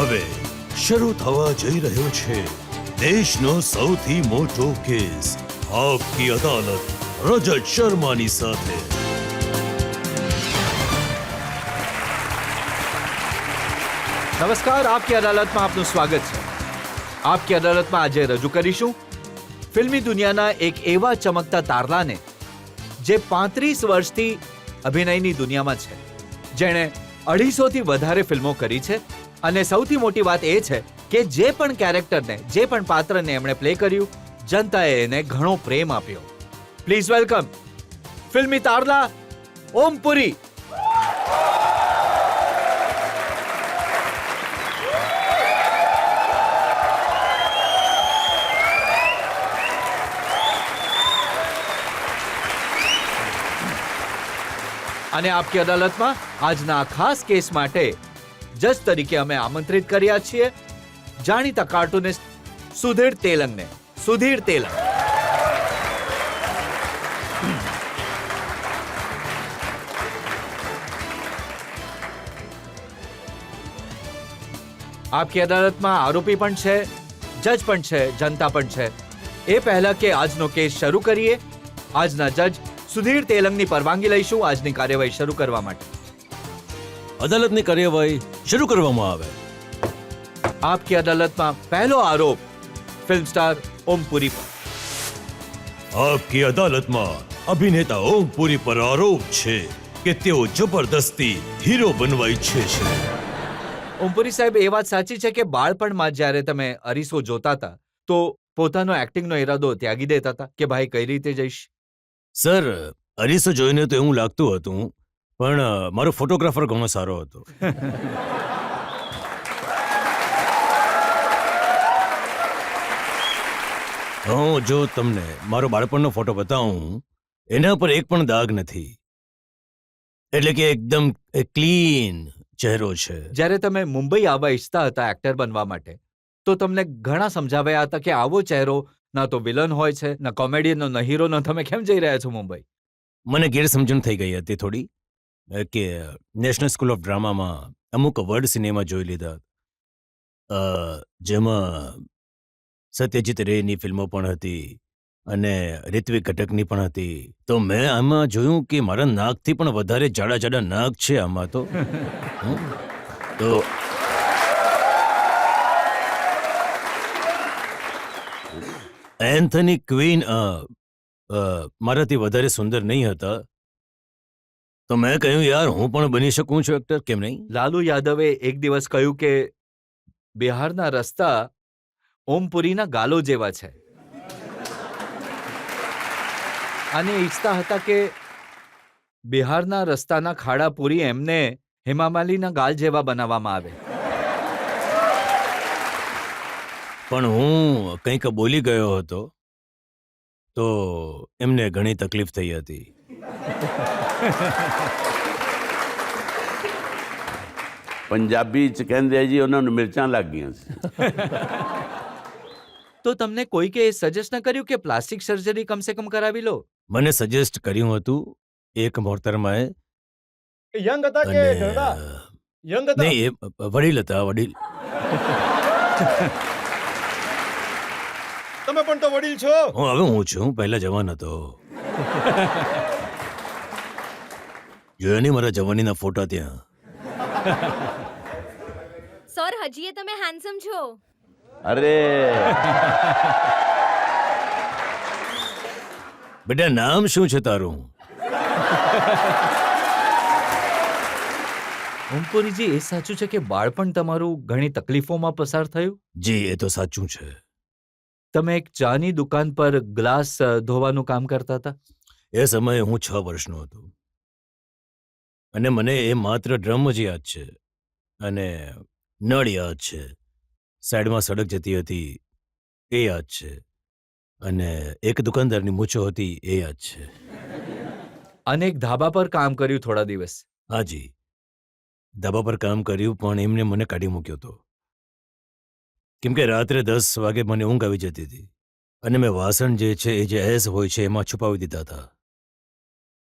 હવે શરૂ થવા જઈ રહ્યો છે દેશનો સૌથી મોટો કેસ આપકી અદાલત રજત શર્માની સાથે। નમસ્કાર, આપકી અદાલતમાં આપનું સ્વાગત છે। આપકી અદાલતમાં આજે રજૂ કરીશું ફિલ્મી દુનિયાના એક એવા ચમકતા તારલાને જે 35 વર્ષથી અભિનયની દુનિયામાં છે, જેણે 250થી વધારે ફિલ્મો કરી છે અને સૌથી મોટી વાત એ છે કે જે પણ કેરેક્ટરને, જે પણ પાત્રને એમણે પ્લે કર્યું, જનતાએ એને ઘણો પ્રેમ આપ્યો। પ્લીઝ વેલકમ ફિલ્મી તારલા ઓમ પુરી। અને આપકી અદાલતમાં આજના આ ખાસ કેસ માટે જજ તરીકે અમે આમંત્રિત કર્યા છીએ જાણીતા કાર્ટુનિસ્ટ સુધીર તેલંગને। સુધીર તેલંગ, આપકી અદાલતમાં આરોપી પણ છે, જજ પણ છે, જનતા પણ છે। એ પહેલા કે આજનો કેસ શરૂ કરીએ, આજના જજ સુધીર તેલંગની પરવાનગી લઈશું આજની કાર્યવાહી શરૂ કરવા માટે। અદાલતની કાર્યવાહી શરૂ કરવામાં આવે। આપકી અદાલતમાં પહેલો આરોપ ફિલ્મ સ્ટાર ઓમ પુરી પર। આપકી અદાલતમાં અભિનેતા ઓમ પુરી પર આરોપ છે કે તેઓ જબરદસ્તી હીરો બનવા ઈચ્છે છે। ઓમ પુરી સાહેબ, એ વાત સાચી છે કે બાળપણમાં જ્યારે તમે અરીસો જોતા હતા તો પોતાનો એક્ટિંગનો ઈરાદો ત્યાગી દેતા હતા કે ભાઈ કઈ રીતે જઈશ? સર, અરીસો જોઈને તો એવું લાગતું હતું, પણ મારો ફોટોગ્રાફર ઘણો સારો હતો। હું જો તમને મારો બાળપણનો ફોટો બતાવું, એના પર એક પણ દાગ નથી, એટલે કે એકદમ ક્લીન ચહેરો છે। જ્યારે તમે મુંબઈ આવવા ઈચ્છતા હતા એક્ટર બનવા માટે તો તમને ઘણા સમજાવ્યા હતા કે આવો ચહેરો ના તો વિલન હોય છે, ના કોમેડિયનનો, ના હીરોનો, તમે કેમ જઈ રહ્યા છો મુંબઈ? મને ગેરસમજણ થઈ ગઈ હતી થોડી, કે નેશનલ સ્કૂલ ઓફ ડ્રામામાં અમુક વર્ડ સિનેમા જોઈ લીધા, જેમાં સત્યજીત રેની ફિલ્મો પણ હતી અને ઋત્વિક ઘટકની પણ હતી, તો મેં આમાં જોયું કે મારા નાકથી પણ વધારે જાડા જાડા નાક છે આમાં તો। તો એન્થની ક્વીન મારાથી વધારે સુંદર નહીં હતા, તો મેં કહ્યું યાર હું પણ બની શકું છું એક્ટર, કેમ નહીં? લાલુ યાદવે એક દિવસ કહ્યું કે બિહારના રસ્તા ઓમપુરીના ગાલો જેવા છે અને ઈચ્છતા હતા કે બિહારના રસ્તાના ખાડા પૂરી એમને હેમામાલીના ગાલ જેવા બનાવવામાં આવે। પણ હું કંઈક બોલી ગયો હતો તો એમને ઘણી તકલીફ થઈ હતી। ਪੰਜਾਬੀ ਚ ਕਹਿੰਦੇ ਆ ਜੀ ਉਹਨਾਂ ਨੂੰ ਮਿਰਚਾਂ ਲੱਗ ਗਈਆਂ ਸੀ। તો તમને કોઈકે સજેસ્ટ ન કર્યું કે પ્લાસ્ટિક સર્જરી કમસે કમ કરાવી લો? મને સજેસ્ટ કર્યું હતું એક મોહતરમાએ, યંગ હતા કે અને ઘરડા? યંગ હતા? નહીં, એ વડીલ હતા, વડીલ। તમે પણ તો વડીલ છો। હવે હું છું, પહેલા જવાન હતો। જોયા નહીં મારા જવાનીના ફોટા ત્યાં? સર, હજીએ તમે હેન્ડસમ છો। અરે બેટા, નામ શું છે તારું? ઓમપુરીજી, એ સાચું છે કે બાળપણ તમારું ઘણી તકલીફોમાં પસાર થયું? જી, એ તો સાચું છે। તમે એક ચાની દુકાન પર ગ્લાસ ધોવાનું કામ કરતા હતા? એ સમયે હું 6 વર્ષનો હતો અને મને એ માત્ર ડ્રમ જ યાદ છે અને નળ યાદ છે, સાઈડમાં સડક જતી હતી એ યાદ છે અને એક દુકાનદારની મૂછો હતી એ યાદ છે। અને એક ધાબા પર કામ કર્યું થોડા દિવસ? હાજી, ધાબા પર કામ કર્યું, પણ એમને મને કાઢી મૂક્યો હતો, કેમ કે રાત્રે 10 વાગે મને ઊંઘ આવી જતી હતી અને મેં વાસણ જે છે એ જે એસ હોય છે એમાં છુપાવી દીધા હતા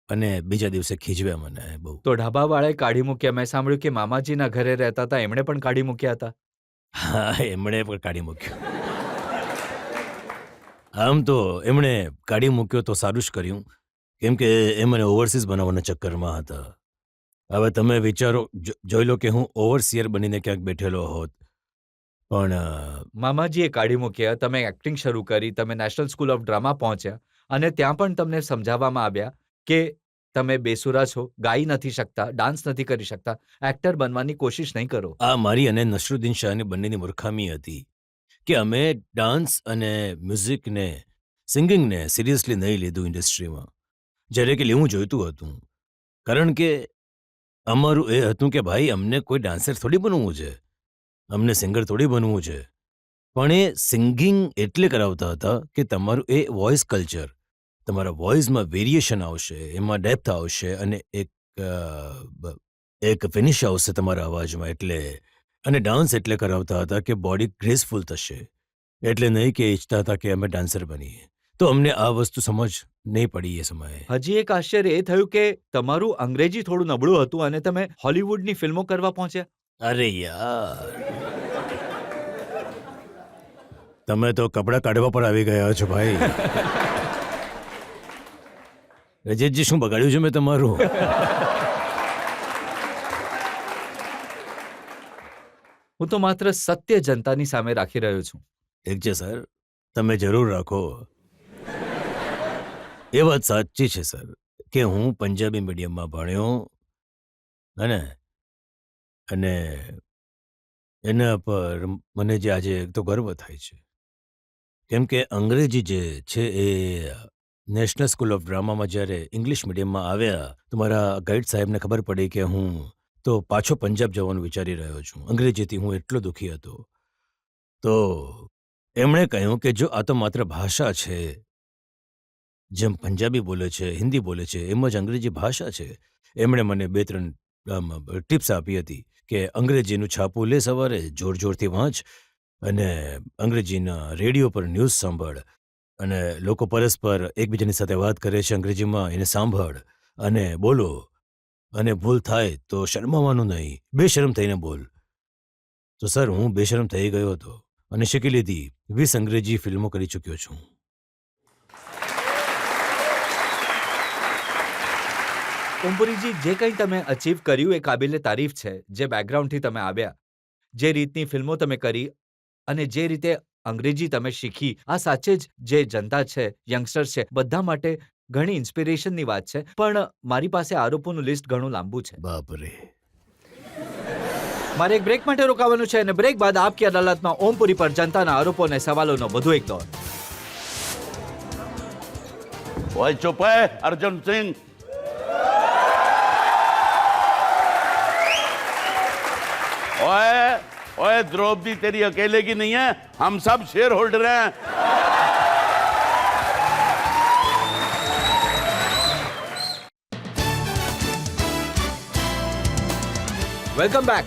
અને બીજા દિવસે ખીજવ્યા મને બહુ। તો ઢાબાવાળાએ કાઢી મૂક્યા? મેં સાંભળ્યું કે મામાજીના ઘરે રહેતા હતા, એમણે પણ કાઢી મૂક્યા હતા? હા, એમણે પણ કાઢી મૂક્યો. આમ તો એમણે કાઢી મૂક્યો તો સારું જ કર્યું, કેમ કે એ મને ઓવરસીઝ બનાવવાના ચક્કરમાં હતા. હવે તમે વિચારો, જોઈ લો કે હું ઓવરસિયર બનીને ક્યાંક બેઠેલો હોત, પણ મામાજીએ કાઢી મૂક્યા, તમે એક્ટિંગ શરૂ કરી, તમે નેશનલ સ્કૂલ ઓફ ડ્રામા પહોંચ્યા અને ત્યાં પણ તમને સમજાવવામાં આવ્યા કે તમે બેસુરા છો, ગાઈ નથી શકતા, ડાન્સ નથી કરી શકતા, એક્ટર બનવાની કોશિશ નહીં કરો. આ મારી અને નસરુદ્દીન શાહની બંનેની મૂર્ખામી હતી કે અમે ડાન્સ અને મ્યુઝિકને, સિંગિંગને સિરિયસલી નહીં લીધું ઇન્ડસ્ટ્રીમાં, જ્યારે કે લેવું જોઈતું હતું. કારણ કે અમારું એ હતું કે ભાઈ અમને કોઈ ડાન્સર થોડી બનવું છે, અમને સિંગર થોડી બનવું છે. પણ એ સિંગિંગ એટલે કરાવતા હતા કે તમારું એ વોઇસ કલ્ચર, તમારા વોઇસમાં વેરિએશન આવશે, એમાં ડેપ્થ આવશે અને એક ફિનિશ આવશે તમારા અવાજમાં. એટલે અને ડાન્સ એટલે કરાવતા હતા કે બોડી ગ્રેસફુલ થશે, એટલે નહીં કે ઈચ્છતા હતા કે અમે ડાન્સર બનીએ. તો અમને આ વસ્તુ સમજ નહીં પડી એ સમયે. હજી એક આશ્ચર્ય એ થયું કે તમારું અંગ્રેજી થોડું નબળું હતું અને તમે હોલિવૂડની ફિલ્મો કરવા પહોંચ્યા. અરે યાર, તમે તો કપડાં કાઢવા પર આવી ગયા છો ભાઈ. રજતજી, શું બગાડ્યું છે મેં તમારું? હું તો માત્ર સત્ય જનતાની સામે રાખી રહ્યો છું. ઠીક છે સર, તમે જરૂર રાખો. એ વાત સાચી છે સર કે હું પંજાબી મીડિયમમાં ભણ્યો અને એના પર મને જે આજે એક તો ગર્વ થાય છે, કેમ કે અંગ્રેજી જે છે એ નેશનલ સ્કૂલ ઓફ ડ્રામામાં જ્યારે ઇંગ્લિશ મીડિયમમાં આવ્યા તો મારા ગાઈડ સાહેબને ખબર પડી કે હું તો પાછો પંજાબ જવાનું વિચારી રહ્યો છું. અંગ્રેજીથી હું એટલો દુઃખી હતો. તો એમણે કહ્યું કે જો આ તો માત્ર ભાષા છે, જેમ પંજાબી બોલે છે, હિન્દી બોલે છે, એમ જ અંગ્રેજી ભાષા છે. એમણે મને 2-3 ટિપ્સ આપી હતી કે અંગ્રેજીનું છાપું લે, સવારે જોર જોરથી વાંચ અને અંગ્રેજીના રેડિયો પર ન્યૂઝ સાંભળ અને લોકો પરસ્પર એકબીજાની સાથે વાત કરે છે અંગ્રેજીમાં, એને સાંભળ અને બોલો, અને ભૂલ થાય તો શરમાવાનું નહીં, બેશરમ થઈને બોલ. તો સર, હું બેશરમ થઈ ગયો હતો અને શીખી લીધી. 20 અંગ્રેજી ફિલ્મો કરી ચૂક્યો છું. ઓમપુરીજી, જે કંઈ તમે અચીવ કર્યું એ કાબિલે તારીફ છે. જે બેકગ્રાઉન્ડથી તમે આવ્યા, જે રીતની ફિલ્મો તમે કરી અને જે રીતે અંગ્રેજી તમે શીખી, આ સાચે જ જે જનતા છે, યંગસ્ટર્સ છે, બધા માટે ઘણી ઇન્સ્પિરેશનની વાત છે. પણ મારી પાસે આરોપોનું લિસ્ટ ઘણું લાંબુ છે. બાપરે. મારે એક બ્રેક માટે રોકાવાનું છે અને બ્રેક બાદ આપકી અદાલતમાં ઓમપુરી પર જનતાના આરોપો અને સવાલોનો વધુ એક દોર. ओए चुप है अर्जुन सिंह. ओए ओए द्रौपदी तेरी अकेले की नहीं है, हम सब शेयर होल्डर हैं. Welcome back.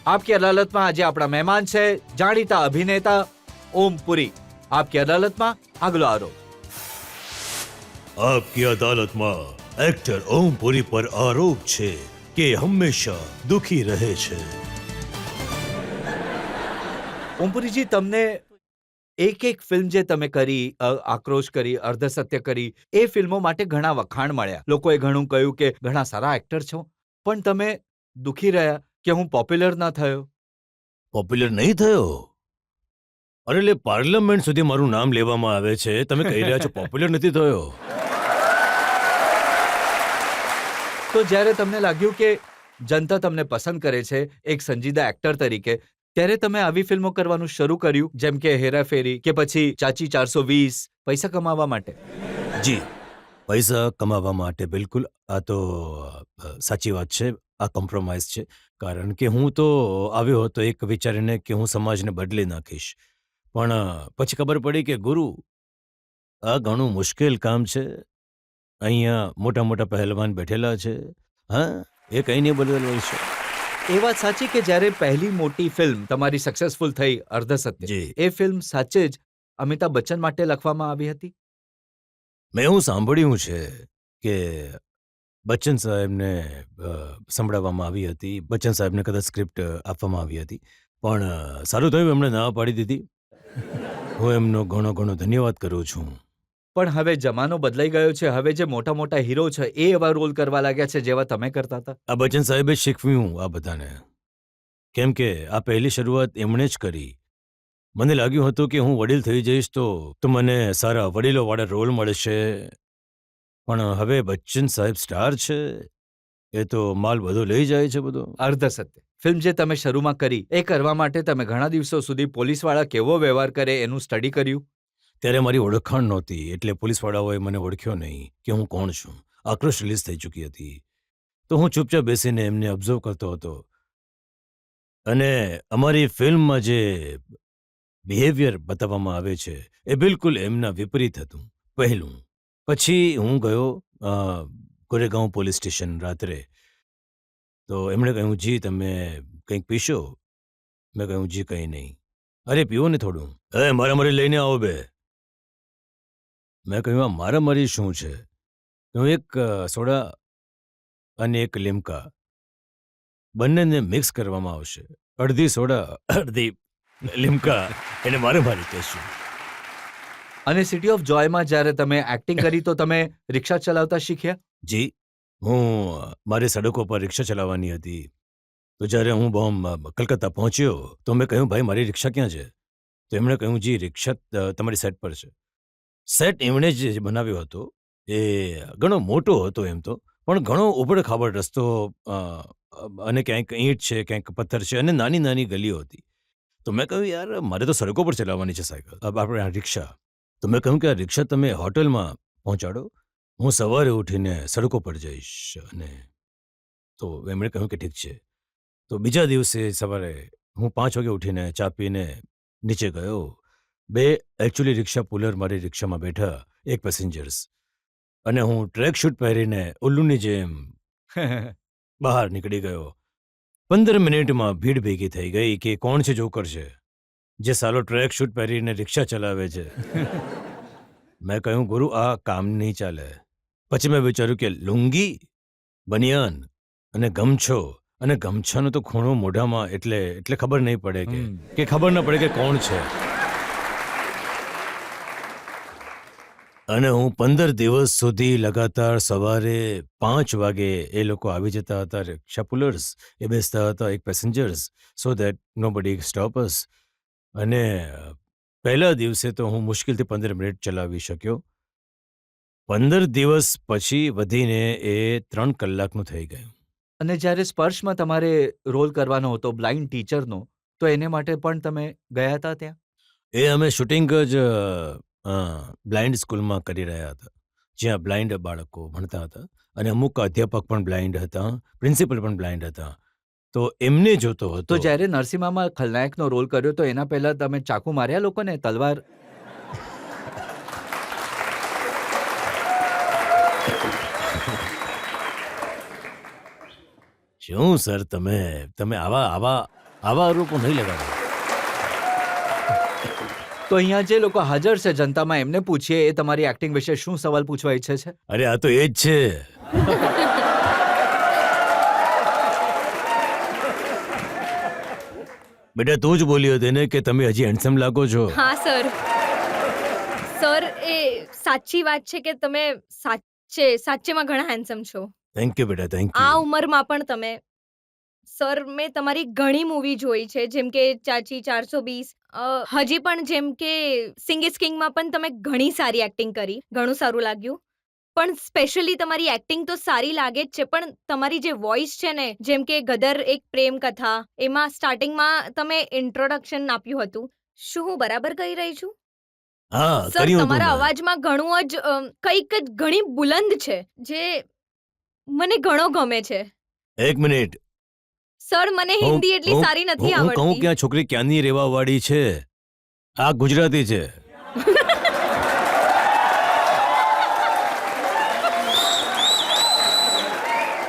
આપકી અદાલતમાં આજે આપણા મહેમાન છે જાણીતા અભિનેતા ઓમપુરી. આપકી અદાલતમાં આગલો આરોપ. આપકી અદાલતમાં એક્ટર ઓમ પુરી પર આરોપ છે કે હંમેશા દુખી રહે છે. ઓમપુરીજી, તમને એક ફિલ્મ જે તમે કરી, આક્રોશ કરી, અર્ધસત્ય કરી, એ ફિલ્મો માટે ઘણા વખાણ મળ્યા. લોકોએ ઘણું કહ્યું કે ઘણા સારા એક્ટર છો, પણ તમે દુખી રહ્યા કે હું પોપ્યુલર ના થયો. પોપ્યુલર નહીં થયો? અરે લે, પાર્લામેન્ટ સુધી મારું નામ લેવામાં આવે છે, તમે કહી રહ્યા છો પોપ્યુલર નથી થયો? તો જ્યારે તમને લાગ્યું કે જનતા તમને પસંદ કરે છે એક સંજીદા એક્ટર તરીકે, ત્યારે તમે આવી ફિલ્મો કરવાનું શરૂ કર્યું, જેમ કે હેરાફેરી કે પછી ચાચી 420, પૈસા કમાવા માટે? જી, પૈસા કમાવા માટે, બિલકુલ. આ તો સાચી વાત છે. આ કોમ્પ્રોમાઇઝ છે, કારણ કે હું તો આવ્યો હતો એક વિચારીને કે હું સમાજને બદલી નાખીશ, પણ પછી ખબર પડી કે ગુરુ, આ ઘણું મુશ્કેલ કામ છે. અહીંયા મોટા મોટા પહેલવાન બેઠેલા છે, હા, એ કંઈ નહીં બદલવાનું છે. એ વાત સાચી કે જ્યારે પહેલી મોટી ફિલ્મ તમારી સક્સેસફુલ થઈ, અર્ધસત્ય, જી. એ ફિલ્મ સાચે જ અમિતાભ બચ્ચન માટે લખવામાં આવી હતી? મેં એવું સાંભળ્યું છે કે બચ્ચન સાહેબને સંભળાવવામાં આવી હતી, બચ્ચન સાહેબને કદાચ સ્ક્રિપ્ટ આપવામાં આવી હતી, પણ સારું થયું એમણે ના પાડી દીધી. હું એમનો ઘણો ઘણો ધન્યવાદ કરું છું. પણ હવે જમાનો બદલાઈ ગયો છે. હવે જે મોટા મોટા હીરો છે એ એવા રોલ કરવા લાગ્યા છે જેવા તમે કરતા હતા. આ બચ્ચન સાહેબે જ શીખવ્યું આ બધાને, કેમ કે આ પહેલી શરૂઆત એમણે જ કરી. મને લાગ્યું હતું કે હું વડીલ થઈ જઈશ તો મને સારા વડીલોવાળા રોલ મળશે, પણ હવે બચ્ચન સાહેબ સ્ટાર છે, એ તો માલ બધો લઈ જાય છે બધો. અર્ધ સત્ય. ફિલ્મ જે તમે શરૂમાં કરી એ કરવા માટે તમે ઘણા દિવસો સુધી પોલીસવાળા કેવો વ્યવહાર કરે એનું સ્ટડી કર્યું. ત્યારે મારી ઓળખાણ નહોતી, એટલે પોલીસવાળાઓએ મને ઓળખ્યો નહીં કે હું કોણ છું. આક્રોશ રિલીઝ થઈ ચૂકી હતી, તો હું ચૂપચાપ બેસીને એમને ઓબ્ઝર્વ કરતો હતો. અને અમારી ફિલ્મમાં જે બિહેવિયર બતાવવામાં આવે છે એ બિલકુલ એમના વિપરીત હતું. પહેલું. પછી હું ગયો ગોરેગાંવ પોલીસ સ્ટેશન રાત્રે, તો એમણે કહ્યું, જી તમે કંઈક પીશો? મેં કહ્યું, જી કંઈ નહીં. અરે પીવો ને થોડું. મારામારી લઈને આવો બે. મેં કહ્યું, આ મારામારી શું છે? હું એક સોડા અને એક લીમકા બંનેને મિક્સ કરવામાં આવશે. અડધી સોડા અડધી લીમકા, એને મારામારી કહેશું. અને સિટી ઓફ જોયમાં જ્યારે તમે એક્ટિંગ કરી તો તમે રિક્ષા ચલાવતા શીખ્યા? જી, હું મારી સડકો પર રિક્ષા ચલાવવાની હતી, તો જ્યારે હું કલકત્તા પહોંચ્યો તો મેં કહ્યું, ભાઈ મારી રિક્ષા ક્યાં છે? તો એમણે કહ્યું, જી રિક્ષા તમારી સેટ પર છે. સેટ એમણે જ બનાવ્યો હતો. એ ઘણો મોટો હતો એમ તો, પણ ઘણો ઉબડ-ખાબડ રસ્તો, અને ક્યાંક ઈંટ છે, ક્યાંક પથ્થર છે, અને નાની નાની ગલીઓ હતી. તો મેં કહ્યું, યાર મારે તો સડકો પર ચલાવવાની છે સાયકલ, આપણે આ રિક્ષા. તો મેં કહ્યું કે આ રિક્ષા તમે હોટલમાં પહોંચાડો, હું સવારે ઉઠીને સડકો પર જઈશ. અને તો એમણે કહ્યું કે ઠીક છે. તો બીજા દિવસે સવારે હું 5 વાગે ઉઠીને ચા પીને નીચે ગયો. બે એકચ્યુઅલી રિક્ષા પુલર મારી રિક્ષામાં બેઠા, એક પેસેન્જર્સ, અને હું ટ્રેક શૂટ પહેરીને ઉલ્લુની જેમ બહાર નીકળી ગયો. 15 મિનિટમાં ભીડ ભેગી થઈ ગઈ કે કોણ છે જોકર છે જે સાલો ટ્રેક શૂટ પહેરીને રિક્ષા ચલાવે છે. મેં કહ્યું, ગુરુ આ કામ નહીં ચાલે. પછી મેં વિચાર્યું કે લુંગી, બનિયાન અને ગમછો, અને ગમછાનો તો ખૂણો મોઢામાં, એટલે ખબર નહીં પડે કે ખબર ન પડે કે કોણ છે. અને હું 15 દિવસ સુધી લગાતાર સવારે 5 વાગે એ લોકો આવી જતા હતા, રિક્ષા પુલર્સ, એ બેસતા હતા એક passengers, so that nobody stop us. અને પહેલા દિવસે તો હું મુશ્કેલથી 15 મિનિટ ચલાવી શક્યો. 15 દિવસ પછી વધીને એ 3 કલાકનું થઈ ગયું. અને જ્યારે સ્પર્શમાં તમારે રોલ કરવાનો હતો બ્લાઇન્ડ ટીચરનો, તો એને માટે પણ તમે ગયા હતા ત્યાં? એ અમે શૂટિંગ જ બ્લાઇન્ડ સ્કૂલમાં કરી રહ્યા હતા, જ્યાં બ્લાઇન્ડ બાળકો ભણતા હતા, અને અમુક અધ્યાપક પણ બ્લાઇન્ડ હતા, પ્રિન્સિપલ પણ બ્લાઇન્ડ હતા. તો એમને જોતો હતો. તો જ્યારે નરસિમ્હામાં ખલનાયકનો રોલ કર્યો તો એના પહેલા તમે ચાકુ માર્યા લોકોને, તલવાર? શું સર, તમે આવા આરોપો નહીં લગાવો. તો અહીંયા જે લોકો હાજર છે જનતામાં, એમને પૂછીએ એ તમારી એક્ટિંગ વિશે શું સવાલ પૂછવા ઈચ્છે છે. અરે આ તો એ જ છે. બેટા તું જ બોલી હતી ને કે તમે હજી હેન્ડસમ લાગો છો. હા સર. સર એ સાચી વાત છે કે તમે સાચેમાં ઘણા હેન્ડસમ છો. થેન્ક યુ બેટા, થેન્ક આ યુ. ઉંમરમાં પણ તમે. સર મેં તમારી ઘણી મૂવી જોઈ છે, જેમ કે ચાચી 420, હજી પણ જેમ કે સિંગ ઇઝ કિંગમાં પણ તમે ઘણી સારી એક્ટિંગ કરી, ઘણું સારું લાગ્યું. પણ સ્પેશિયલી તમારી એક્ટિંગ તો સારી લાગે જ છે, પણ તમારી જે વોઇસ છે ને, જેમ કે ગદર એક પ્રેમ કથા, એમાં સ્ટાર્ટિંગમાં તમે ઇન્ટ્રોડક્શન આપ્યું હતું. શું હું બરાબર કહી રહી છું? હા, સર કર્યું હતું તમારા મેં. અવાજમાં ઘણું જ કંઈક જ ઘણી બુલંદ છે, જે મને ઘણો ગમે છે. એક મિનિટ. સર મને હિન્દી એટલી સારી નથી હું કહું આવડતી. કે આ છોકરી ક્યાંની રહેવા વાળી છે? આ ગુજરાતી છે.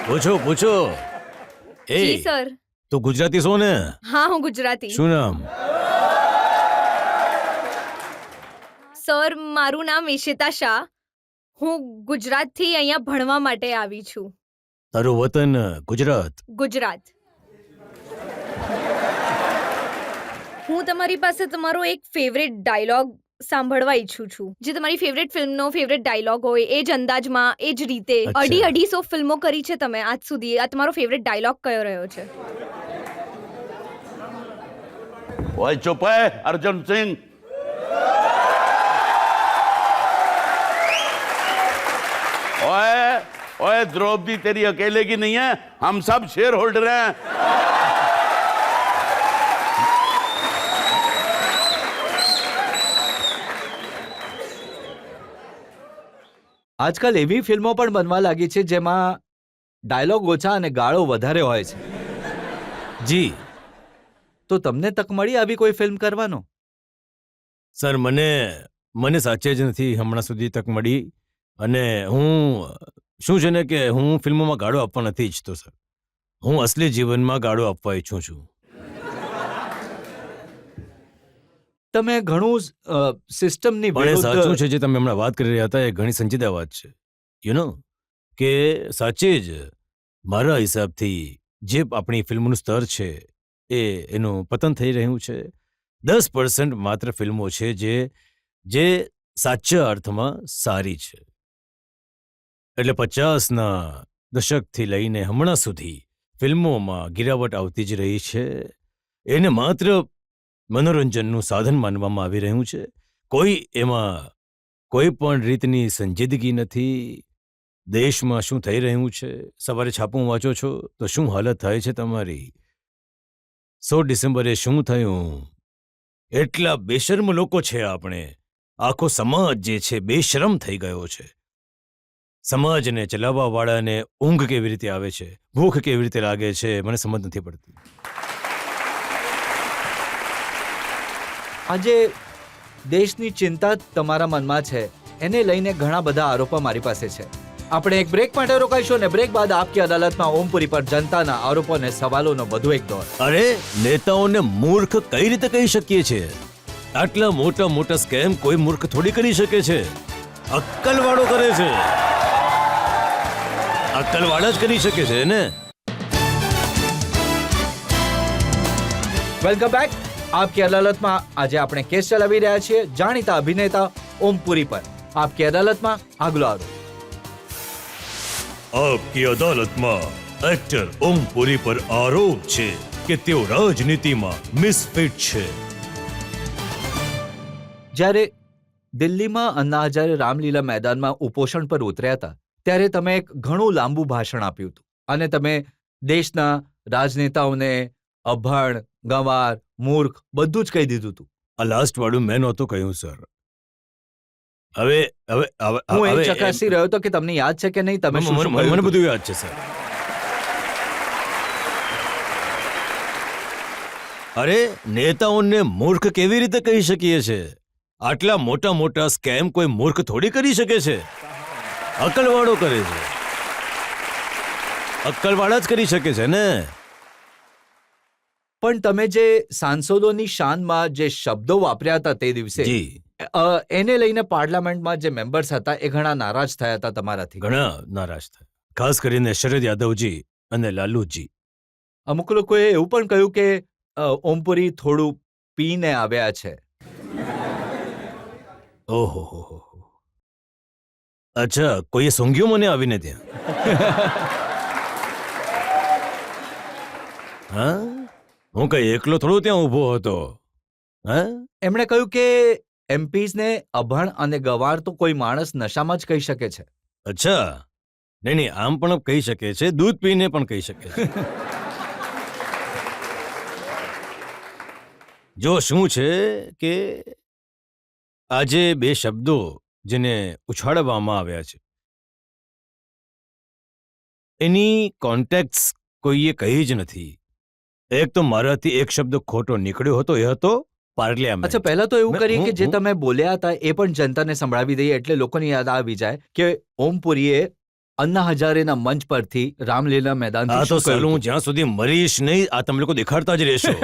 પૂછો. જી સર. તું ગુજરાતી છો ને? હા હું ગુજરાતી. શું નામ? સર મારું નામ ઈશિતા શાહ. હું ગુજરાતથી અહીંયા ભણવા માટે આવી છું. તારું વતન ગુજરાત? ગુજરાત. હું તમારી પાસે તમારો એક ફેવરેટ ડાયલોગ સાંભળવા ઈચ્છું છું, જે તમારી ફેવરેટ ફિલ્મનો ફેવરેટ ડાયલોગ હોય, એ જ અંદાજમાં, એ જ રીતે. અચ્છા. 250 ફિલ્મો કરી છે તમે આજ સુધી. આ તમારો ફેવરેટ ડાયલોગ કયો રહ્યો છે? ओए चुप है अर्जुन सिंह ओए ओए द्रौपदी तेरी अकेले की नहीं है हम सब शेयर होल्डर हैं આજકાલ એવી ફિલ્મો પણ બનવા લાગી છે જેમાં ડાયલોગ ઓછા અને ગાળો વધારે હોય છે. જી તો તમને તક મળી આવી કોઈ ફિલ્મ કરવાનો? સર, મને સાચે જ નથી હમણાં સુધી તક મળી. અને હું શું છે ને કે હું ફિલ્મોમાં ગાળો આપવા નથી ઈચ્છતો સર. હું અસલી જીવનમાં ગાળો આપવા ઈચ્છું છું. તમે ઘણું સિસ્ટમની પણ એ સાચું વિરુદ્ધ છે જે તમે હમણાં વાત કરી રહ્યા હતા, એ ઘણી સંજીદા વાત છે. યુ નો કે સાચે જ મારા હિસાબથી જે આપણી ફિલ્મનું સ્તર છે એનું પતન થઈ રહ્યું છે. 10% માત્ર ફિલ્મો છે જે સાચા અર્થમાં સારી છે. એટલે 50ના દશકથી લઈને હમણાં સુધી ફિલ્મોમાં ગિરાવટ આવતી જ રહી છે. એને માત્ર મનોરંજનનું સાધન માનવામાં આવી રહ્યું છે. એમાં કોઈ પણ રીતની સંજીદગી નથી. દેશમાં શું થઈ રહ્યું છે, સવારે છાપું વાંચો છો તો શું હાલત થાય છે તમારી. 16 ડિસેમ્બરે શું થયું? એટલા બેશર્મ લોકો છે આપણે. આખો સમાજ જે છે બેશરમ થઈ ગયો છે. સમાજને ચલાવવાવાળાને ઊંઘ કેવી રીતે આવે છે, ભૂખ કેવી રીતે લાગે છે, મને સમજ નથી પડતી. આજે દેશની ચિંતા તમારા મનમાં છે, એને લઈને ઘણા બધા આરોપો મારી પાસે છે. આપણે એક બ્રેક માટે રોકાઈશું અને બ્રેક બાદ આપકી અદાલતમાં ઓમપુરી પર જનતાના આરોપો અને સવાલોનો વધુ એક દોર. અરે, નેતાઓને મૂર્ખ કઈ રીતે કહી શકીએ છીએ? આટલા મોટા મોટા સ્કેમ કોઈ મૂર્ખ થોડી કરી શકે છે. અક્કલવાળો કરે છે. અક્કલવાળા જ કરી શકે છે ને. Welcome back. આપકી અદાલતમાં આજે આપણે કેસ ચલાવી રહ્યા છીએ જાણીતા અભિનેતા ઓમપુરી પર. આપકી અદાલતમાં આગલો આરોપ. આપકી અદાલતમાં એક્ટર ઓમ પુરી પર આરોપ છે કે તેઓ રાજનીતિમાં મિસફિટ છે. જ્યારે દિલ્હીમાં અન્ના હજારે રામલીલા મેદાનમાં ઉપોષણ પર ઉતર્યા હતા ત્યારે તમે એક ઘણું લાંબુ ભાષણ આપ્યું હતું અને તમે દેશના રાજનેતાઓને અભણ, ગંવાર, મૂર્ખ બધું જ કહી દીધું હતું. આ લાસ્ટ વાળું મેં નહોતું કહ્યું સર. હવે હવે હવે હું એ હવે ચકાસી રહ્યો હતો કે તમને યાદ છે કે નહીં તમે શું શું કહ્યું મને હતું. બધું યાદ છે સર. અરે, નેતાઓને મૂર્ખ કેવી રીતે કહી શકીએ છે? આટલા મોટા મોટા સ્કેમ કોઈ મૂર્ખ થોડી કરી શકે છે. અક્કલવાળો કરે છે. અક્કલવાળા જ કરી શકે છે ને. પણ તમે જે સાંસદોની શાનમાં જે શબ્દો વાપર્યા હતા તે દિવસે જી, એને લઈને પાર્લામેન્ટમાં જે મેમ્બર્સ હતા એ ઘણા નારાજ થયા હતા તમારાથી. ઘણા નારાજ થયા. ખાસ કરીને શરદ યાદવજી અને લાલુજી. અમુક લોકોએ એવું પણ કહ્યું કે ઓમપુરી થોડું પીને આવ્યા છે. ઓહો હો હો. અચ્છા, કોઈએ સૂંઘ્યું મને આવીને ત્યાં? હા, હું કઈ એકલો થોડો ત્યાં ઊભો હતો? હા, એમણે કહ્યું કે એમપીઝને અભણ અને ગવાર તો કોઈ માણસ નશામાં જ કહી શકે છે. અચ્છા. નહીં, આમ પણ કહી શકે છે, દૂધ પીને પણ કહી શકે છે. જો શું છે કે આજે બે શબ્દો જેને ઉછાળવામાં આવ્યા છે એની કોન્ટેક્ટ્સ કોઈએ કહી જ નથી. એક તો મારાથી એક શબ્દ ખોટો નીકળ્યો હતો, એ હતો પાર્લિયામેન્ટ. અચ્છા, પહેલા તો એવું કરીએ કે જે હું- તમે બોલ્યા હતા એ પણ જનતાને સંભળાવી દઈએ એટલે લોકોને યાદ આવી જાય કે ઓમપુરીએ અન્ના હજારેના મંચ પરથી રામલીલા મેદાનથી આ તો શું કહ્યું સાલું હું હતું. જ્યાં સુધી મરીશ નહીં, આ તમે લોકો દેખાડતા જ રહેશો.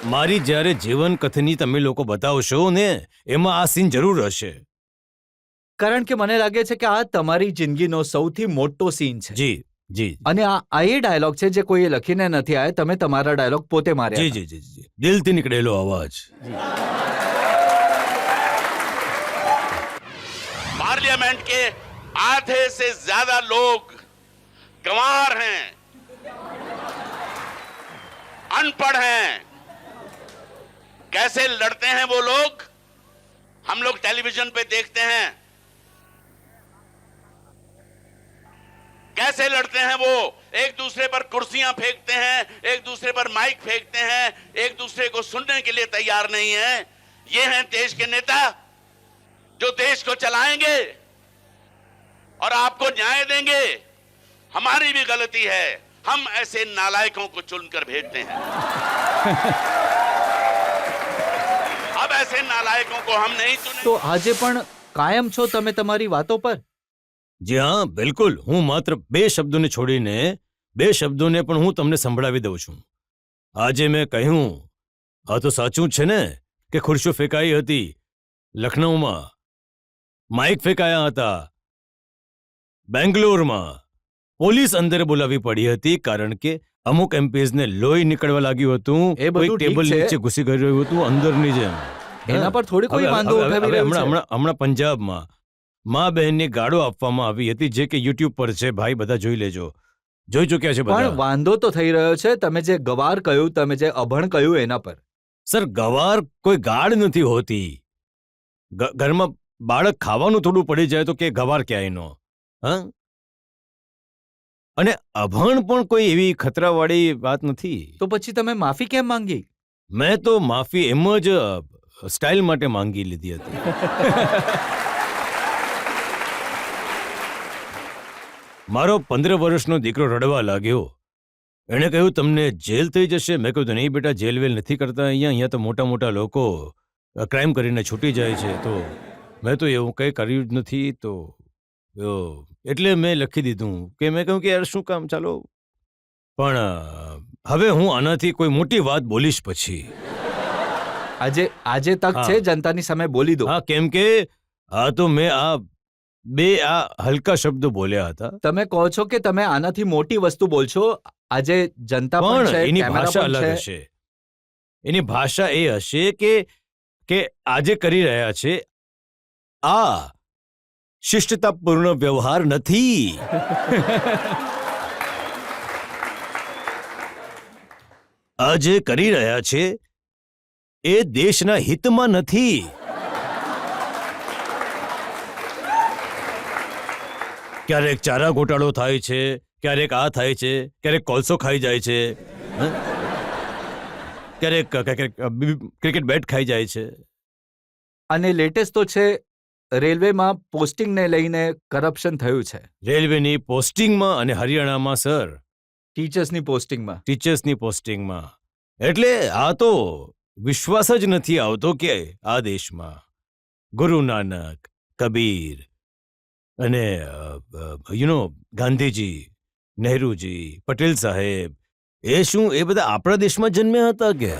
મારી જ્યારે જીવન કથની તમે લોકો બતાવશો ને એમાં આ સીન જરૂર હશે. કારણ કે મને લાગે છે કે આ તમારી જિંદગીનો સૌથી મોટો સીન છે. જી, જી અને આ એ ડાયલોગ છે જે કોઈએ લખીને નથી આવ્યા, તમે તમારા ડાયલોગ પોતે જી માર્યા જી જી જી દિલથી નીકળેલો અવાજ. पार्लियामेंट के आधे से ज्यादा लोग गंवार हैं, अनपढ़ हैं. कैसे लड़ते हैं वो लोग, हम लोग टेलीविजन पे देखते हैं. कैसे लड़ते हैं वो, एक दूसरे पर कुर्सियां फेंकते हैं, एक दूसरे पर माइक फेंकते हैं, एक दूसरे को सुनने के लिए तैयार नहीं है. ये हैं देश के नेता जो देश को चलाएंगे और आपको न्याय देंगे. हमारी भी गलती है, हम ऐसे नालायकों को चुनकर भेजते हैं. अब ऐसे नालायकों को हम नहीं चुने. તો આજે પણ કાયમ છો તમે તમારી વાતો પર? જી હા, બિલકુલ. હું માત્ર 2 શબ્દોને છોડીને 2 શબ્દોને પણ હું તમને સંભળાવી દઉં છું. આજે મેં કહ્યું, આ તો સાચું જ છે ને, કે ખુરશીઓ ફેંકાઈ હતી લખનૌમાં, માઇક ફેંકાયા હતા બેંગ્લોરમાં, પોલીસ અંદર બોલાવી પડી હતી કારણ કે અમુક એમપીઝને લોહી નીકળવા લાગ્યું હતું, એ બધું કોઈ ટેબલ ઠીક છે. નીચે ઘૂસી ગયું હતું અંદરની જેમ. એના પર થોડી કોઈ હવે- વાંધો હવે- ઉઠાવી હવે રહ્યું છે. હમણાં પંજાબમાં મા બહેનની ગાળો આપવામાં આવી હતી, જે કે યુટ્યુબ પર છે ભાઈ, બધા જોઈ લેજો. જોઈ ચૂક્યા છે પણ બધા. વાંધો તો થઈ રહ્યો છે, તમે જે ગવાર કહ્યું, તમે જે અભણ કહ્યું એના પર. સર, ગવાર કોઈ ગાળ નથી હોતી. ઘરમાં બાળક ખાવાનું થોડું પડી જાય તો કે ગવાર ક્યાંયનો. હા, અને અભણ પણ કોઈ એવી ખતરાવાળી વાત નથી. તો પછી તમે માફી કેમ માંગી? મેં તો માફી એમ જ સ્ટાઇલ માટે માંગી લીધી હતી. મારો 15 વર્ષનો દીકરો રડવા લાગ્યો. એણે કહ્યું તમને જેલ થઈ જશે. મેં કહ્યું નહીં બેટા, જેલ વેલ નથી કરતા અહીંયા તો મોટા મોટા લોકો ક્રાઇમ કરીને છૂટી જાય છે. તો મેં તો એવું કંઈ કર્યું જ નથી. તો એટલે મેં લખી દીધું કે મેં કહ્યું કે યાર શું કામ, ચાલો. પણ હવે હું આનાથી કોઈ મોટી વાત બોલીશ પછી. આજે તક હા. છે, જનતાની સામે બોલી દો. હા, કેમ કે આ તો મેં આ હલકા શબ્દો બોલ્યા હતા, તમે કહો છો કે તમે આનાથી મોટી વસ્તુ બોલશો. આજે જનતા પણ પણ છે, એની કેમેરા ભાષા પણ અલગ છે. હશે. એની ભાષા એ હશે કે આજે કરી રહ્યા છે આ શિષ્ટતાપૂર્ણ વ્યવહાર નથી. આજે કરી રહ્યા છે એ દેશના હિતમાં નથી. ક્યારેક ચારા ગોટાળો થાય છે, ક્યારેક આ થાય છે, ક્યારેક કોલસો ખાઈ જાય છે, હં? ક્યારેક ક્રિકેટ બેટ ખાઈ જાય છે. અને લેટેસ્ટ તો છે, રેલવેમાં પોસ્ટિંગને લઈને કરપ્શન થયું છે. રેલવેની પોસ્ટિંગમાં અને હરિયાણામાં સર ટીચર્સની પોસ્ટિંગમાં. ટીચર્સની પોસ્ટિંગમાં. એટલે આ તો વિશ્વાસ જ નથી આવતો કે આ દેશમાં ગુરુ નાનક, કબીર અને ગાંધીજી, નહેરુજી, પટેલ સાહેબ, એ શું એ બધા આપણા દેશમાં જન્મ્યા હતા કે?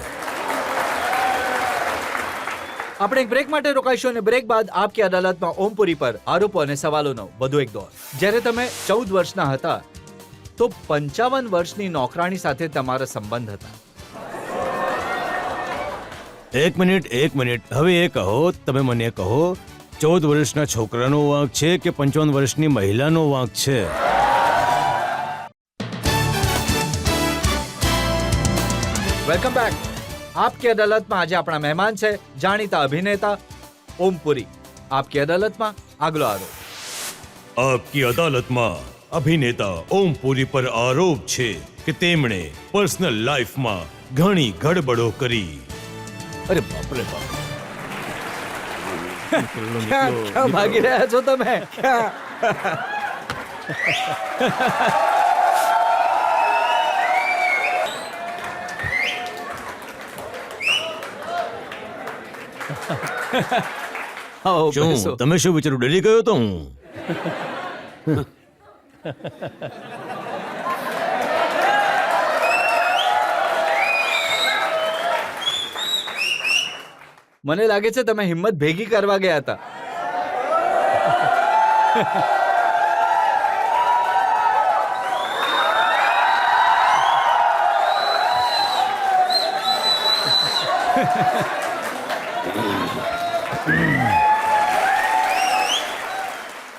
આપણે એક બ્રેક માટે રોકાઈશું અને બ્રેક બાદ આપકી અદાલતમાં ઓમપુરી પર આરોપો અને સવાલોનો વધુ એક દોર. જ્યારે તમે 14 વર્ષના હતા તો 55 વર્ષની નોકરાણી સાથે તમારા સંબંધ હતા. એક મિનિટ, હવે એ કહો, તમે મને કહો, 14 વર્ષના છોકરાનો વાંક છે કે 55 વર્ષની મહિલાનો વાંક છે? Welcome back. આપકી અદાલતમાં આજે આપણા મહેમાન છે જાણીતા અભિનેતા ઓમપુરી. આપકી અદાલતમાં આગલો આરોપ. આપકી અદાલતમાં અભિનેતા ઓમ પુરી પર આરોપ છે કે તેમણે પર્સનલ લાઈફમાં ઘણી ગડબડો કરી. અરે બાપરે બાપ. ક્યાં ભાગી રહ્યા છો તમે? આવો, શું બેસો. તમે શું વિચારું, ડરી ગયો તો હું? મને લાગે છે તમે હિંમત ભેગી કરવા ગયા હતા.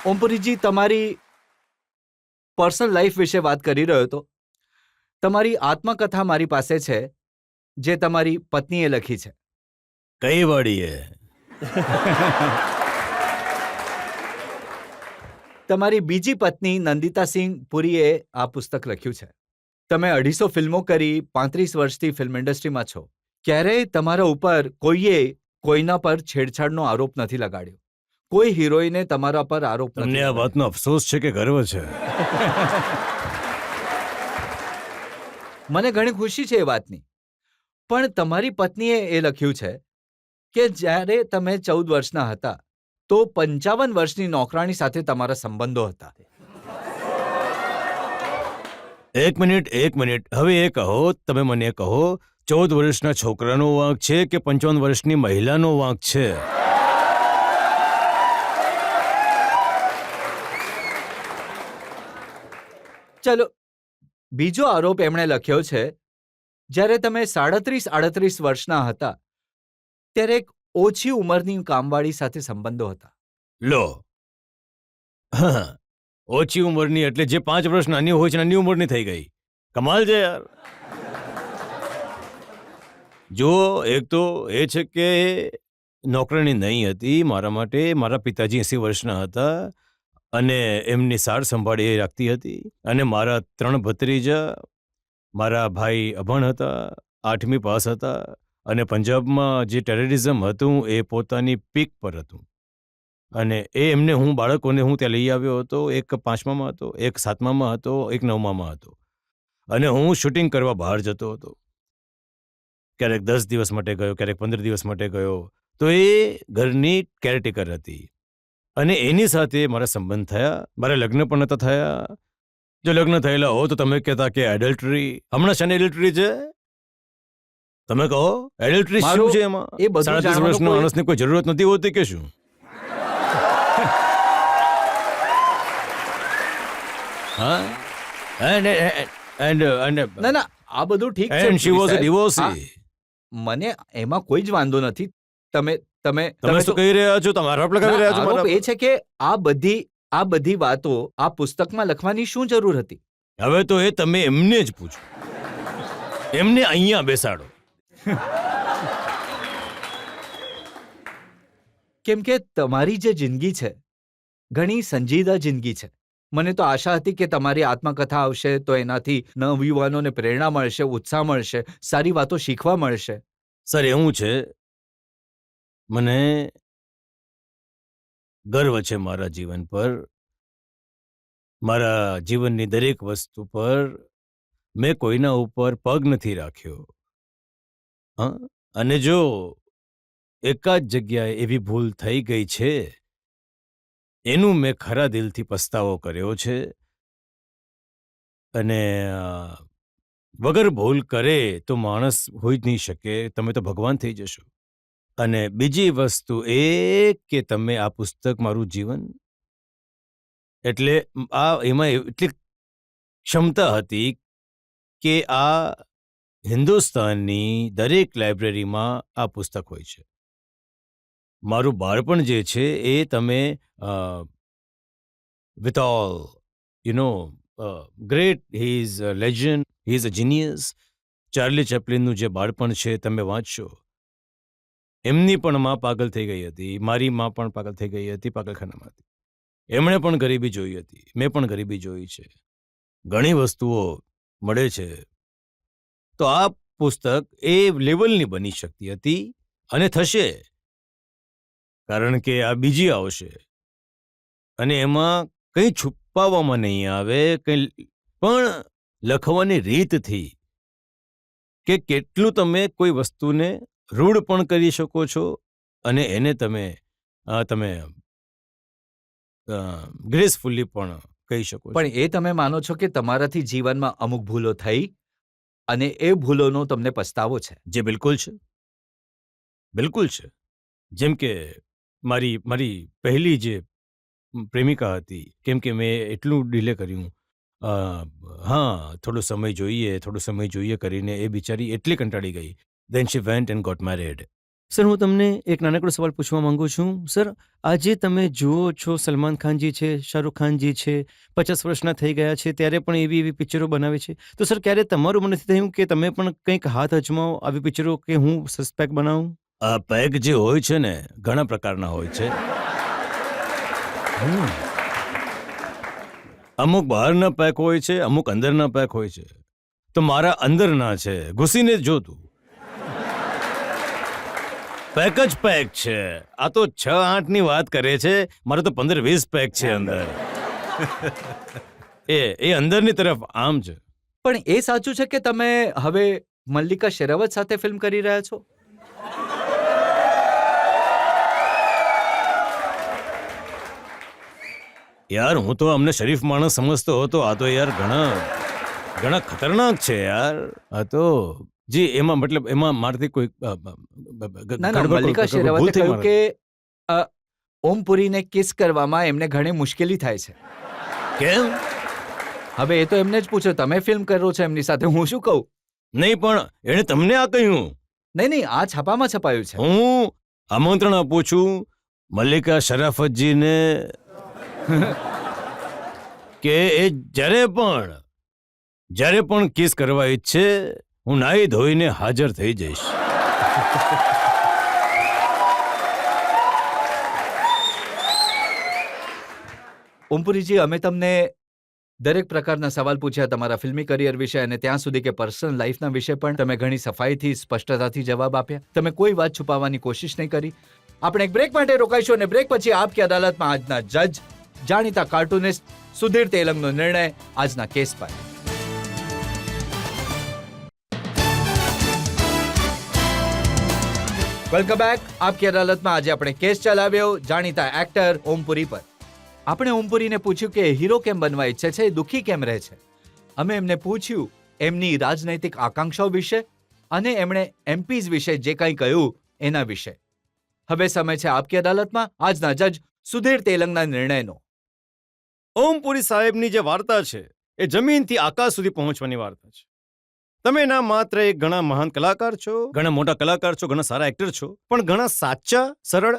ઓમપુરીજી, તમારી પર્સનલ લાઈફ વિશે વાત કરી રહ્યો હતો. તમારી આત્મકથા મારી પાસે છે, જે તમારી પત્નીએ લખી છે. કઈ વાડીએ? તમારી બીજી પત્ની નંદિતા સિંહ પુરીએ આ પુસ્તક લખ્યું છે. તમે 250 ફિલ્મો કરી, 35 વર્ષથી ફિલ્મ ઇન્ડસ્ટ્રીમાં છો. ક્યારેય તમારા ઉપર કોઈએ કોઈના પર છેડછાડનો આરોપ નથી લગાડ્યો. કોઈ હિરોઈને તમારા પર આરોપ નથી તમને આ લગાડ્યો. વાતનો અફસોસ છે કે ગર્વ છે? મને ઘણી ખુશી છે એ વાતની. પણ તમારી પત્નીએ એ લખ્યું છે કે જ્યારે તમે 14 વર્ષના હતા તો 55 વર્ષની નોકરાણી સાથે તમારા સંબંધો હતા. એક મિનિટ. હવે એ કહો, તમે મને કહો, 14 વર્ષના છોકરાનો વાંક છે કે 55 વર્ષની મહિલાનો વાંક છે? ચલો, બીજો આરોપ એમણે લખ્યો છે, જ્યારે તમે 37-38 વર્ષના હતા ત્યારે એક ઓછી ઉંમરની કામવાળી સાથે સંબંધો હતા. લો, હા, ઓછી ઉંમરની એટલે જે 5 વર્ષ નાની હોય છે, નાની ઉંમરની થઈ ગઈ. કમાલ છે યાર. જો એક તો એ છે કે નોકરાણી નહીં હતી મારા માટે. મારા પિતાજી 80 વર્ષના હતા અને એમની સાર સંભાળ એ રાખતી હતી. અને મારા 3 ભત્રીજા, મારા ભાઈ અભણ હતા, 8મી પાસ હતા, અને પંજાબમાં જે ટેરરિઝમ હતું એ પોતાની પીક પર હતું. અને એમને બાળકોને હું ત્યાં લઈ આવ્યો હતો. એક 5મામાં હતો, એક 7મામાં હતો, એક 9મામાં હતો. અને હું શૂટિંગ કરવા બહાર જતો હતો. ક્યારેક 10 દિવસ માટે ગયો, ક્યારેક 15 દિવસ માટે ગયો. તો એ ઘરની કેરટેકર હતી અને એની સાથે મારા સંબંધ થયા. મારા લગ્ન પણ નતા થયા. જો લગ્ન થયેલા હો તો તમે કહેતા કે એડલ્ટરી. હમણાં શાની એડલ્ટરી છે? તમે કહો, એડલ્ટરી શું મારું છે એમાં? એ બધું 37 જાણવાનો વર્ષનો કોઈ- માણસને કોઈ જરૂરત નથી હોતી કે શું? હા, and ના ના, આ બધું ઠીક છે. and she was a સાહેબ. divorcee. મને એમાં કોઈ જ વાંધો નથી. તમે તમે તમે શું કહી રહ્યા છો? તમે આરોપ લગાવી રહ્યા છો આરોપ મારા એ પર? છે કે આ બધી વાતો આ પુસ્તકમાં લખવાની શું જરૂર હતી? હવે તો એ તમે એમને જ પૂછો. એમને અહીંયા બેસાડો. કેમ કે તમારી જે જિંદગી છે ઘણી સંજીદા જિંદગી છે. મને તો આશા હતી કે તમારી આત્મકથા આવશે તો એનાથી નવયુવાનોને પ્રેરણા મળશે, ઉત્સાહ મળશે, સારી વાતો શીખવા મળશે. સર, એવું છે, મને ગર્વ છે મારા જીવન પર. મારા જીવનની દરેક વસ્તુ પર મેં કોઈના ઉપર પગ નથી રાખ્યો. હા, અને જો એકાદ જગ્યાએ એવી ભૂલ થઈ ગઈ છે એનું મેં ખરા દિલથી પસ્તાવો કર્યો છે. અને વગર ભૂલ કરે તો માણસ હોઈ જ નહીં શકે. તમે તો ભગવાન થઈ જશો. અને બીજી વસ્તુ એ કે તમે આ પુસ્તક મારું જીવન એટલે એમાં એટલી ક્ષમતા હતી કે આ હિન્દુસ્તાનની દરેક લાઇબ્રેરીમાં આ પુસ્તક હોય છે. મારું બાળપણ જે છે એ તમે with all great, he is a legend, he is a genius. Charlie ચેપ્લિનનું જે બાળપણ છે તમે વાંચશો. એમની પણ માં પાગલ થઈ ગઈ હતી. મારી માં પણ પાગલ થઈ ગઈ હતી, પાગલખાનામાં હતી. એમણે પણ ગરીબી જોઈ હતી, મેં પણ ગરીબી જોઈ છે. ઘણી વસ્તુઓ મળે છે. તો આ પુસ્તક એ લેવલની બની શકતી હતી અને થશે, કારણ કે આ બીજી આવશે અને એમાં કંઈ છુપાવવામાં નહીં આવે, કંઈ પણ લખવાની રીતથી કે કેટલું તમે કોઈ વસ્તુને રૂઢ પણ કરી શકો છો અને એને તમે ગ્રેસફુલી પણ કહી શકો છો. પણ એ તમે માનો છો કે તમારાથી જીવનમાં અમુક ભૂલો થઈ અને એ ભૂલોનો તમને પસ્તાવો છે? જે બિલકુલ છે, બિલકુલ છે. જેમ કે મારી પહેલી જે પ્રેમિકા હતી, કેમ કે મેં એટલું ડિલે કર્યું. હા, થોડો સમય જોઈએ કરીને એ બિચારી એટલી કંટાળી ગઈ Then she went and got married. Sir હું તમને એક નાનકડો સવાલ પૂછવા માંગુ છું સર આજે તમે જુઓ છો સલમાન ખાનજી છે શાહરુખ ખાનજી છે 50 વર્ષના થઈ ગયા છે ત્યારે પણ એવી એવી પિક્ચરો બનાવે છે તો સર ક્યારે તમારું મન નથી થયું કે તમે પણ કંઈક હાથ અજમાવો આવી પિક્ચરો કે હું સસ્પેક્ટ બનાવું આ પેક જે હોય છે ને ઘણા પ્રકારના હોય છે અમુક બહારના પેક હોય છે અમુક અંદરના પેક હોય છે તો મારા અંદરના છે ઘૂસીને જ જોતું પેક જ પેક છે આ તો 6-8 ની વાત કરે છે મારે તો 15-20 પેક છે અંદર એ અંદરની તરફ આમ છે પણ એ સાચું છે કે તમે હવે મલ્લિકા શેરાવત સાથે ફિલ્મ કરી રહ્યા છો? યાર હું તો અમને શરીફ માણસ સમજતો હતો આ તો યાર ઘણા ખતરનાક છે યાર આ તો જી એમાં મતલબ એમાં મારથી કોઈ ના મલ્લિકા શેરાવતે કહ્યું કે ઓમ પુરીને કિસ કરવામાં એમને ઘણી મુશ્કેલી થાય છે. કેમ? હવે એ તો એમને જ પૂછો, તમે ફિલ્મ કરો છો એમની સાથે, હું શું કહું? નહીં પણ એણે તમને આ કહ્યું? નહીં આ છાપામાં છપાયું છે. હું આમંત્રણ આપું છું મલ્લિકા શરાફતજીને કે એ જ્યારે પણ કિસ કરવા ઈચ્છે હું નાઈ ધોઈને હાજર થઈ જઈશ. ઓમપુરીજી, અમે તમને દરેક પ્રકારના સવાલ પૂછ્યા તમારા ફિલ્મી કરિયર વિશે અને ત્યાં સુધી કે પર્સનલ લાઈફના વિશે પણ તમે ઘણી સફાઈથી સ્પષ્ટતાથી જવાબ આપ્યા. તમે કોઈ વાત છુપાવવાની કોશિશ નહીં કરી. આપણે એક બ્રેક માટે રોકાઈશું અને બ્રેક પછી આપકી અદાલતમાં આજના જજ જાણીતા કાર્ટુનિસ્ટ સુધીર તેલંગનો નિર્ણય આજના કેસ પર. Welcome back. આપકી અદાલતમાં આજે આપણે કેસ ચલાવ્યો જાણીતા એક્ટર ઓમપુરી પર. આપણે ઓમપુરીને પૂછ્યું કે હીરો કેમ બનવા ઈચ્છે છે, દુઃખી કેમ રહે છે. અમે એમને પૂછ્યું એમની રાજનૈતિક આકાંક્ષાઓ વિશે અને એમણે એમપીઝ વિશે જે કંઈ કહ્યું એના વિશે. હવે સમય છે આપકી અદાલતમાં આજના જજ સુધીર તેલંગના નિર્ણયનો. ઓમપુરી સાહેબની જે વાર્તા છે એ જમીનથી આકાશ સુધી પહોંચવાની વાર્તા છે. તમે ના માત્ર એક ઘણા મહાન કલાકાર છો, ઘણા મોટા કલાકાર છો, ઘણા સારા એક્ટર છો, પણ ઘણા સાચા, સરળ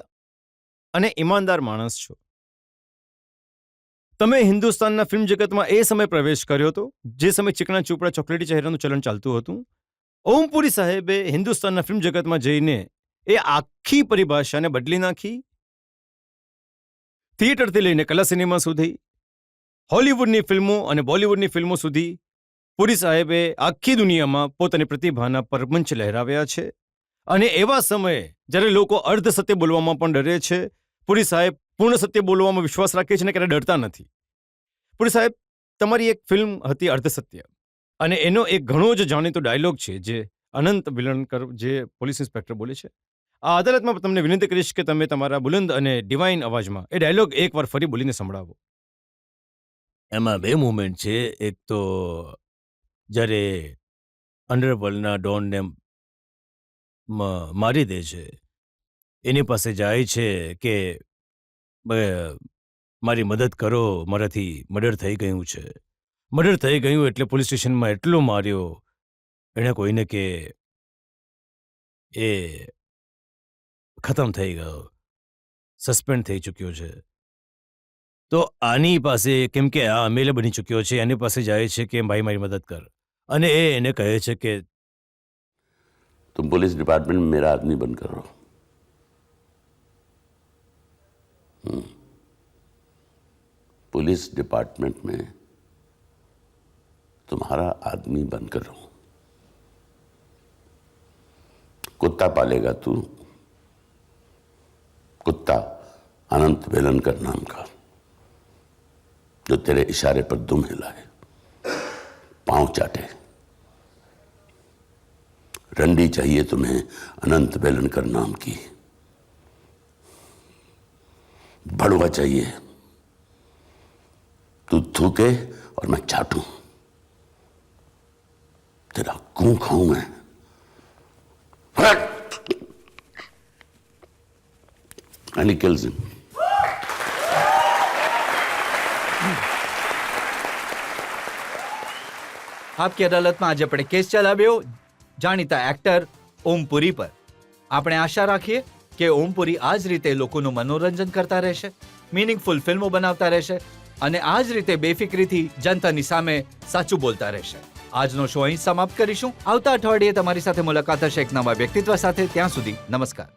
અને ઈમાનદાર માણસ છો. તમે હિન્દુસ્તાનના ફિલ્મ જગતમાં એ સમય પ્રવેશ કર્યો હતો જે સમય ચીકણા ચોપડા ચોકલેટી ચહેરાનું ચલણ ચાલતું હતું. ઓમપુરી સાહેબે હિન્દુસ્તાનના ફિલ્મ જગતમાં જઈને એ આખી પરિભાષાને બદલી નાખી. થિયેટરથી લઈને કલા સિનેમા સુધી, હોલિવૂડની ફિલ્મો અને બોલિવૂડની ફિલ્મો સુધી પુરી સાહેબે આખી દુનિયામાં પોતાની પ્રતિભાના પરમંચ લહેરાવ્યા છે. અને એવા સમયે જ્યારે લોકો અર્ધ સત્ય બોલવામાં પણ ડરે છે, પુરી સાહેબ પૂર્ણ સત્ય બોલવામાં વિશ્વાસ રાખે છે અને ક્યારે ડરતા નથી. પુરી સાહેબ, તમારી એક ફિલ્મ હતી અર્ધ સત્ય અને એનો એક ઘણો જ જાણીતો ડાયલોગ છે જે અનંત વિલણકર જે પોલીસ ઇન્સ્પેક્ટર બોલે છે. આ અદાલતમાં તમને વિનંતી કરીશ કે તમે તમારા બુલંદ અને ડિવાઇન અવાજમાં એ ડાયલોગ એકવાર ફરી બોલીને સંભળાવો. એમાં બે મુવમેન્ટ છે. એક તો જ્યારે અંડરવર્લ્ડના ડોનને મારી દે છે, એની પાસે જાય છે કે મારી મદદ કરો, મારાથી મર્ડર થઈ ગયું છે. મર્ડર થઈ ગયું એટલે પોલીસ સ્ટેશનમાં એટલો માર્યો એણે કોઈને કે એ ખતમ થઈ ગયો, સસ્પેન્ડ થઈ ચૂક્યો છે. તો આની પાસે, કેમ કે આ અમેલે બની ચૂક્યો છે, એની પાસે જાય છે કે ભાઈ મારી મદદ કર, અને એ એને કહે છે કે तुम पुलिस डिपार्टमेंट में मेरा आदमी बनकर रहो. पुलिस डिपार्टमेंट में तुम्हारा आदमी बनकर रहो. कुत्ता पालेगा तू, कुत्ता अनंत वेलनकर नाम का, जो तेरे इशारे पर दुम हिलाए, पांव चाटे. रंडी चाहिए तुम्हें अनंत वेलनकर नाम की. बड़ुआ चाहिए, तू थूके और मैं चाटूं. तेरा खून खाऊं मैं. And he kills him. આપકી અદાલતમાં આજે આપણે કેસ ચલાવ્યો જાણીતા એક્ટર ઓમ પુરી પર. આપણે આશા રાખીએ કે ઓમ પુરી આ જ રીતે લોકોનું મનોરંજન કરતા રહેશે, મિનિંગફુલ ફિલ્મો બનાવતા રહેશે અને આ જ રીતે બેફિક્રીથી જનતાની સામે સાચું બોલતા રહેશે. આજનો શો અહીં સમાપ્ત કરીશું. આવતા અઠવાડિયે તમારી સાથે મુલાકાત હશે એક નવા વ્યક્તિત્વ સાથે. ત્યાં સુધી નમસ્કાર.